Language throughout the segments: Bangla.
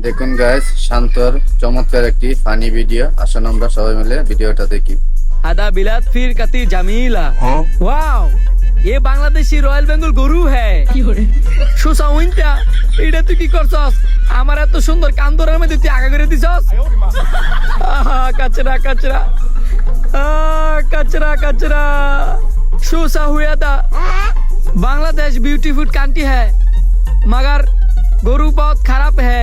দেখুন গাইস, শান্তর চমৎকার একটি ফানি ভিডিও। আসুন আমরা সবাই মিলে ভিডিওটা দেখি। आधा बिलात फिर कती जमीला वाओ ये बांग्लादेशी रॉयल बेंगल গরু है সুসা উইনটা এটা তুই কি করছস? আমার এত সুন্দর কান্দরের মধ্যে তুই আগা করে দিছস। আহা কচরা কচরা कचरा कचरा सुसा हुआ था। बांग्लादेश ब्यूटीफुल कंट्री है मगर गरु बहुत खराब है।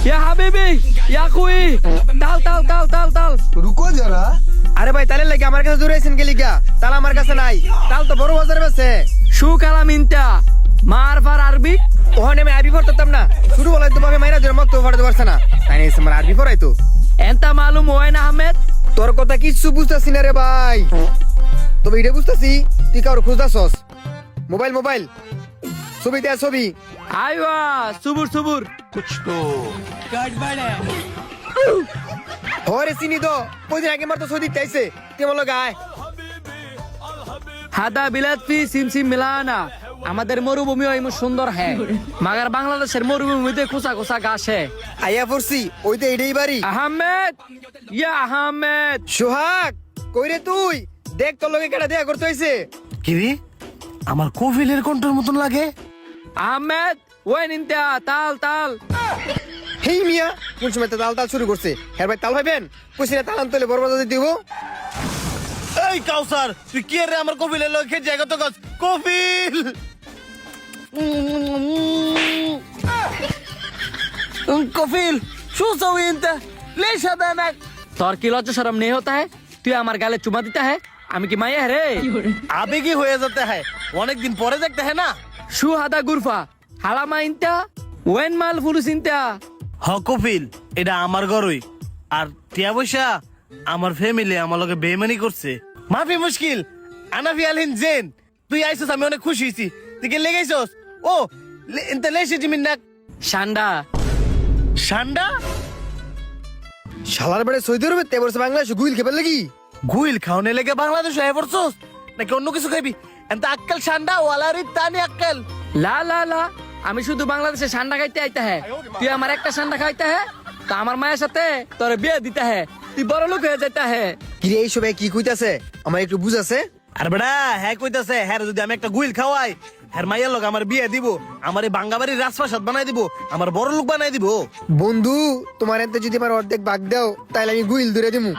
या हबीबी या कोई ताल ताल ताल ताल ताल रुको जरा। अरे भाई ताले लगे हमारे काছে জোরে আছেন গেলি গা তাল আমার কাছে নাই তাল তো বড় বাজারে বেচে शू काला मिनटा मार फार अरबी ওখানে আমি আরবি পড়তাম না শুরু বলাই তো ভাবে মাইরা ধরে মক্তব পড়তে পারছ না তাই না আমার আরবি পড়াই তো एंता मालूम हुआ ना अहमद তোর কথা কিছু বুঝতাছি না রে ভাই তবে এটা বুঝতাছি তুই কার খুঁজতাছস মোবাইল মোবাইল ছবি দে ছবি आयवा सुबुर सुबुर হরে চিনি তো কইদিন আগে মার তো ছবি দিতে আইছে তুই মল গায় হাদা বিলাত ফি সিমসিম মিলানা আমাদের মরুভূমি ওই সুন্দর হ্যাঁ মगर বাংলাদেশের মরুভূমিতে খোসা খোসা ঘাস है আইয়া পড়ছি ওই তো এটাই বাড়ি আহমেদ ইয়া আহমেদ সোহাগ কই রে তুই দেখ তোর লগে কেডা দেখা করতে হইছে কিরে আমার কোভিলের কণ্ঠের মতন লাগে। আহমেদ ওই নিনতা তাল তাল হেই মিয়া কোন সময় তো তাল তাল শুরু করছে হ্যাঁ ভাই তাল ভাইবেন কইছি না তাল আনতে বড় বাজারে দিব এই কাউসার তুই কি রে আমার কোভিলের লগে জায়গা তো গাছ কোভিল কোভিল সুসাও ইনতে লেশা দানাক তোর কি লজ্জা শরম নেই होता है তুই আমার গালে চুমা দিতা है আমি কি মাইয়া রে আবেগী হয়ে যেতে হয় অনেকদিন পরে দেখতে হয় না। শু হাদা গুরফা হালামা ইনতা ওয়েন মাল ফুলুস ইনতা হ কপিল এটা আমার ঘরই আর টিয়া পয়সা আমার ফ্যামিলি আমার লগে বেইমানি করছে মাফি মুশকিল আনাফি আলহিন জেন তুই আইছস আমি অনেক খুশি হইছি তুই কে লেগাইছস ও এনতে লেশে জিমিন না শান্ডা শান্ডা শালার বেড়ে সৌদি আরবে তে বর্ষ বাংলাদেশ গুইল খেবার লাগি গুইল খাওনে লেগে বাংলাদেশ হয়ে পড়ছস নাকি অন্য কিছু খাইবি এনতে আক্কেল শান্ডা ওয়ালারি তানি আক্কেল লা লা লা আমি শুধু বাংলাদেশে সান্ডা খাইতে আইতা হ্যাঁ তুই আমার একটা সান্ডা খাইতে হ্যাঁ তা আমার মায়ের সাথে তোর বিয়ে দিতে হ্যাঁ তুই বড় লোক হয়ে যেতে হ্যাঁ কি রে এই সবাই কি কইতাছে আমার একটু বুঝাছে আর বেড়া হ্যাঁ কইতাছে হ্যাঁ যদি আমি একটা গুইল খাওয়াই হ্যাঁ মাইয়ার লোক আমার বিয়ে দিব আমার এই বাঙ্গাবাড়ির রাজপ্রাসাদ বানাই দিব আমার বড় লোক বানাই দিব বন্ধু তোমার এতে যদি আমার অর্ধেক ভাগ দাও তাহলে আমি গুইল ধরে দিমু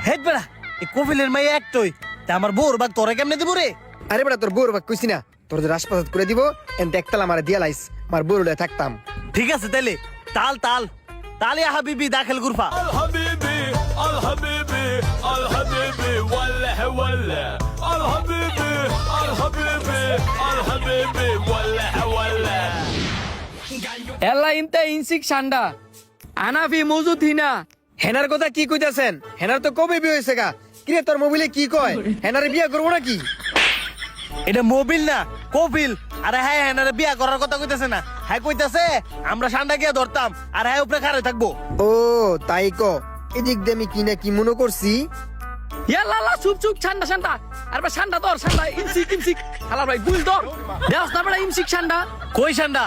হেড বেড়া এই কপিলের মাইয়া একটই তা আমার বউর বাগ তোরে কেমনে দিব রে আরে বেটা তোর বউর ভাগ কইছি না তোর যে রাজপ্রাসাদ করে দিব এন দেখতাল আমার দিয়া লাইস আমার বউর লয়ে থাকতাম ঠিক আছে তাইলে তাল তাল তালে হাবিবি দাখিল গুরফা الحبيبي الحبيبي الحبيبي ولا ولا الحبيبي الحبيبي الحبيبي ولا ولا এলা ইনতে ইনসিক সান্ডা আনাফি মজুদ হিনা হেনার কথা কি কইতাছেন হেনার তো কবে বিয়ে হয়েছে গা কিরে তোর মোবাইলে কি কয় হেনারে বিয়ে করবো নাকি এটা মোবিল না কপিল আরে হ্যাঁ হ্যাঁ বিয়া করার কথা কইতাছে না হ্যাঁ কইতাছে আমরা সান্ডা গিয়া ধরতাম আর হ্যাঁ উপরে খাড়ে থাকবো ও তাই ক এদিক দিয়ে আমি কি না কি মনে করছি ইয়ালা লা চুপ চুপ সান্ডা সান্ডা আর বা সান্ডা তোর সান্ডা ইনসিক ইনসিক হালা ভাই গুল তোর দেওস না বড় ইনসিক সান্ডা কই সান্ডা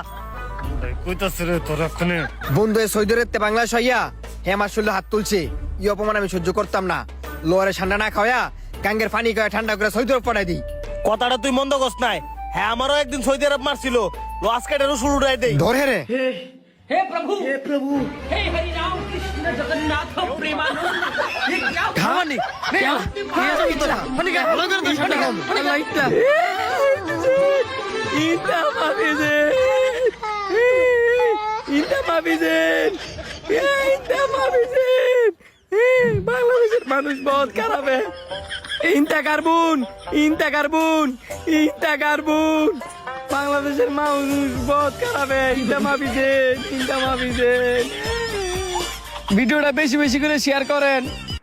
কইতাছে রে তোর আপনে বন্ধু সৌদি আরব বাংলাদেশ হইয়া হে আমার শরীরে হাত তুলছে ই অপমান আমি সহ্য করতাম না লোয়ারে ঠান্ডা না খাওয়া গাঙ্গের পানি খাওয়া ঠান্ডা করে সৌদি আরব পাঠাই দিই কথাটা তুই মন্দ করছ নাই হ্যাঁ আমারও একদিন সৌদি আরব মারছিল ও আজকে এটা রসুল উড়াই দেই ধরে রে हे प्रभु हे हरि राम कृष्ण जगन्नाथ प्रेमानंद ये क्या খাওয়ানি क्या মানে কি ভালো করে তো সান্ডা খাও अल्लाह इतना इतना माफिजे इतना माफिजे इतना माफिजे বাংলাদেশের মানুষ বহুত খারাপ ইনতা কার্বন ইনতা কার্বন ইনতা কার্বন বাংলাদেশের মানুষ বহুত খারাপ ইনতা মাফিজেন ভিডিওটা বেশি বেশি করে শেয়ার করেন।